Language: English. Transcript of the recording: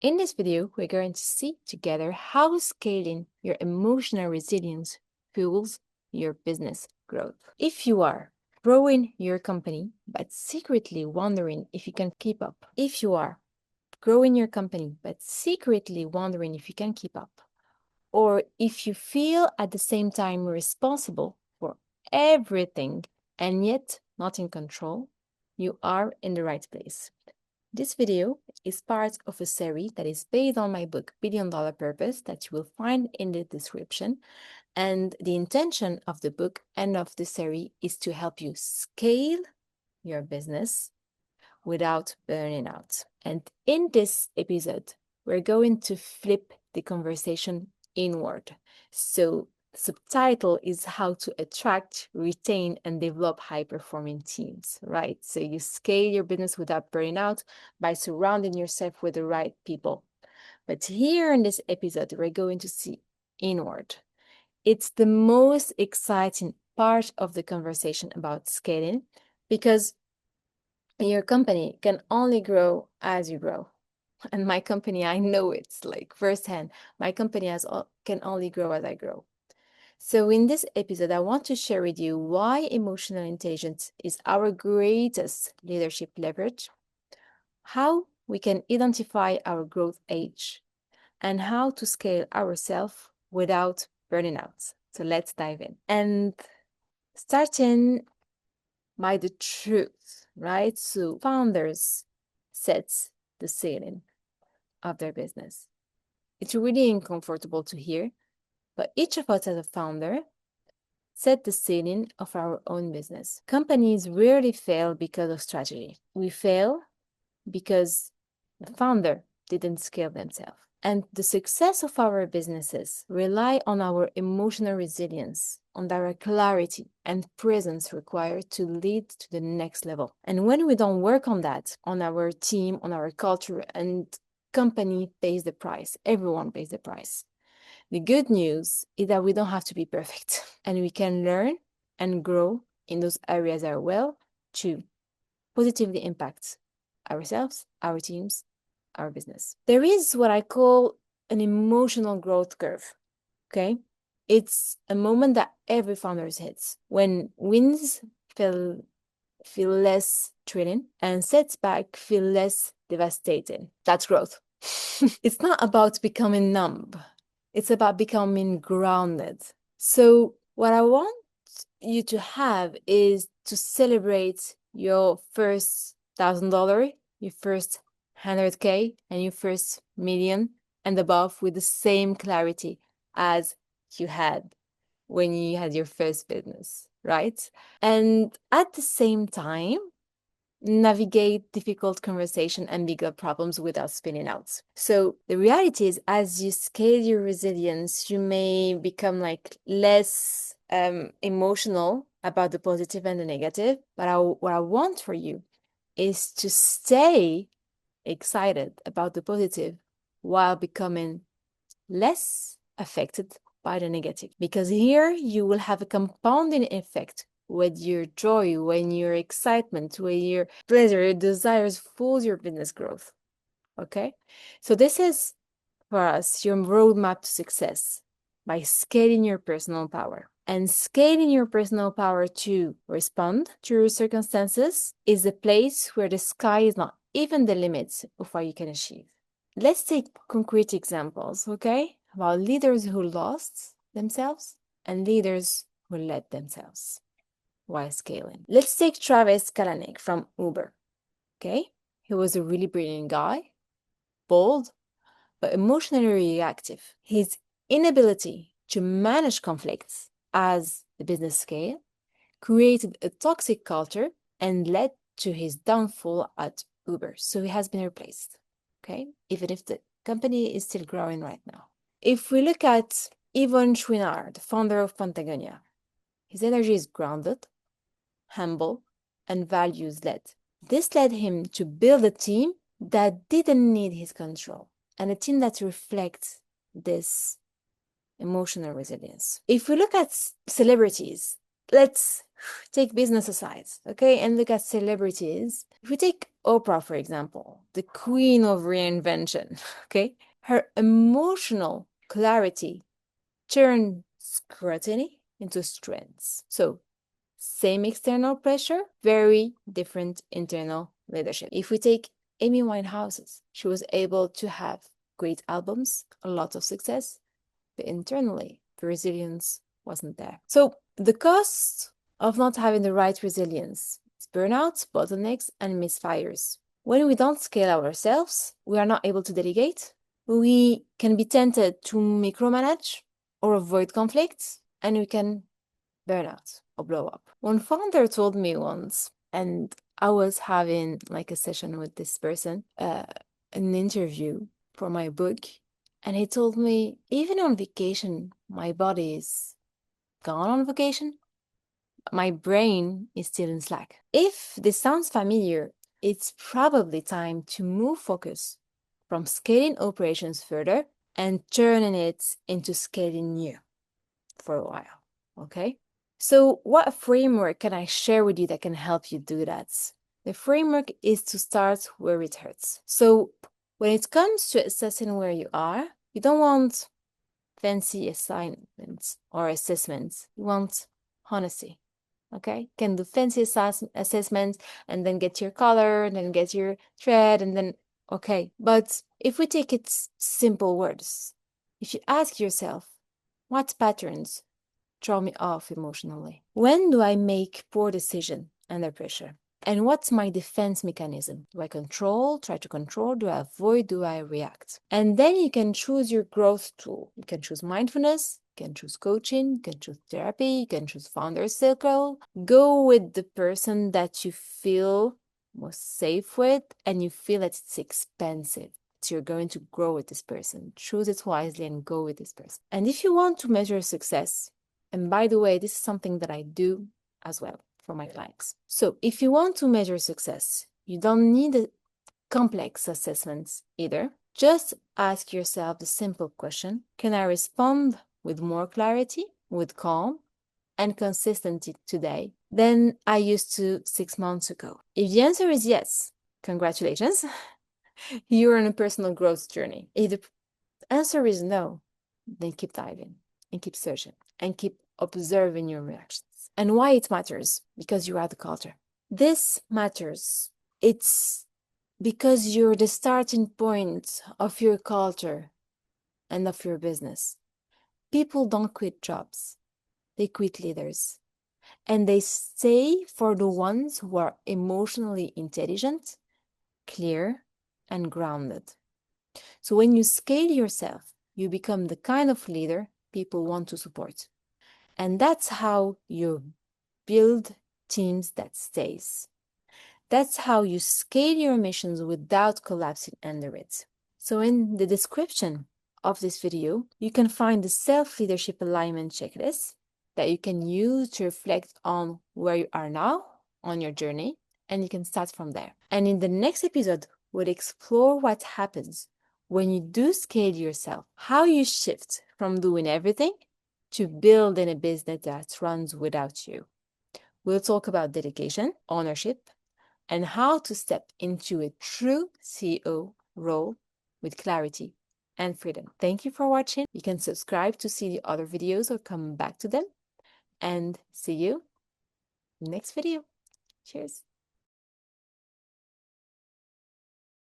In this video, we're going to see together how scaling your emotional resilience fuels your business growth. If you are growing your company, but secretly wondering if you can keep up, if you are growing your company, but secretly wondering if you can keep up, or if you feel at the same time responsible for everything and yet not in control, you are in the right place. This video is part of a series that is based on my book, $1 Billion Purpose, that you will find in the description. And the intention of the book and of the series is to help you scale your business without burning out. And in this episode, we're going to flip the conversation inward. So the subtitle is how to attract, retain, and develop high-performing teams, right? So you scale your business without burning out by surrounding yourself with the right people. But here in this episode, we're going to see inward. It's the most exciting part of the conversation about scaling because your company can only grow as you grow. And my company, I know it's like firsthand. My company can only grow as I grow. So in this episode, I want to share with you why emotional intelligence is our greatest leadership leverage, how we can identify our growth age, and how to scale ourselves without burning out. So let's dive in. And starting by the truth, right? So founders set the ceiling of their business. It's really uncomfortable to hear, but each of us as a founder set the ceiling of our own business. Companies rarely fail because of strategy. We fail because the founder didn't scale themselves. And the success of our businesses rely on our emotional resilience, on our clarity and presence required to lead to the next level. And when we don't work on that, on our team, on our culture, and company pays the price, everyone pays the price. The good news is that we don't have to be perfect and we can learn and grow in those areas as well to positively impact ourselves, our teams, our business. There is what I call an emotional growth curve, okay? It's a moment that every founder hits when wins feel less thrilling and setbacks feel less devastating. That's growth. It's not about becoming numb. It's about becoming grounded. So what I want you to have is to celebrate your first $1,000, your first 100K, and your first million and above with the same clarity as you had when you had your first business, right? And at the same time, navigate difficult conversation and bigger problems without spinning out. So the reality is, as you scale your resilience, you may become like less emotional about the positive and the negative. But what I want for you is to stay excited about the positive while becoming less affected by the negative. Because here you will have a compounding effect with your joy, when your excitement, when your pleasure, your desires fuels your business growth. Okay? So this is, for us, your roadmap to success by scaling your personal power. And scaling your personal power to respond to your circumstances is a place where the sky is not even the limit of what you can achieve. Let's take concrete examples, okay? About leaders who lost themselves and leaders who led themselves while scaling. Let's take Travis Kalanick from Uber, okay? He was a really brilliant guy, bold, but emotionally reactive. His inability to manage conflicts as the business scale created a toxic culture and led to his downfall at Uber. So he has been replaced, okay? Even if the company is still growing right now. If we look at Yvon Chouinard, the founder of Patagonia, his energy is grounded, humble, and values-led. This led him to build a team that didn't need his control, and a team that reflects this emotional resilience. If we look at celebrities, let's take business aside, okay, and look at celebrities. If we take Oprah, for example, the queen of reinvention, okay, her emotional clarity turned scrutiny into strengths. So, same external pressure, very different internal leadership. If we take Amy Winehouse, she was able to have great albums, a lot of success, but internally, the resilience wasn't there. So the cost of not having the right resilience is burnout, bottlenecks, and misfires. When we don't scale ourselves, we are not able to delegate. We can be tempted to micromanage or avoid conflicts, and we can burn out or blow up. One founder told me once, and I was having like a session with this person, an interview for my book, and he told me, even on vacation, my body is gone on vacation. My brain is still in slack. If this sounds familiar, it's probably time to move focus from scaling operations further and turning it into scaling you for a while, okay? So what framework can I share with you that can help you do that? The framework is to start where it hurts. So when it comes to assessing where you are, you don't want fancy assignments or assessments. You want honesty, okay? You can do fancy assessments and then get your color and then get your thread and then, okay. But if we take it simple words, if you ask yourself, what patterns throw me off emotionally? When do I make poor decisions under pressure? And what's my defense mechanism? Do I control, try to control? Do I avoid? Do I react? And then you can choose your growth tool. You can choose mindfulness, you can choose coaching, you can choose therapy, you can choose founder circle. Go with the person that you feel most safe with and you feel that it's expensive. So you're going to grow with this person. Choose it wisely and go with this person. And if you want to measure success, and by the way, this is something that I do as well for my clients. So if you want to measure success, you don't need a complex assessments either. Just ask yourself the simple question, can I respond with more clarity, with calm, and consistency today than I used to 6 months ago? If the answer is yes, congratulations, you're on a personal growth journey. If the answer is no, then keep diving and keep searching and keep observing your reactions. And why it matters? Because you are the culture. This matters. It's because you're the starting point of your culture and of your business. People don't quit jobs. They quit leaders. And they stay for the ones who are emotionally intelligent, clear, and grounded. So when you scale yourself, you become the kind of leader people want to support. And that's how you build teams that stays. That's how you scale your missions without collapsing under it. So in the description of this video, you can find the self-leadership alignment checklist that you can use to reflect on where you are now on your journey, and you can start from there. And in the next episode, we'll explore what happens when you do scale yourself, how you shift from doing everything to building a business that runs without you. We'll talk about dedication, ownership, and how to step into a true CEO role with clarity and freedom. Thank you for watching. You can subscribe to see the other videos or come back to them. And see you next video. Cheers.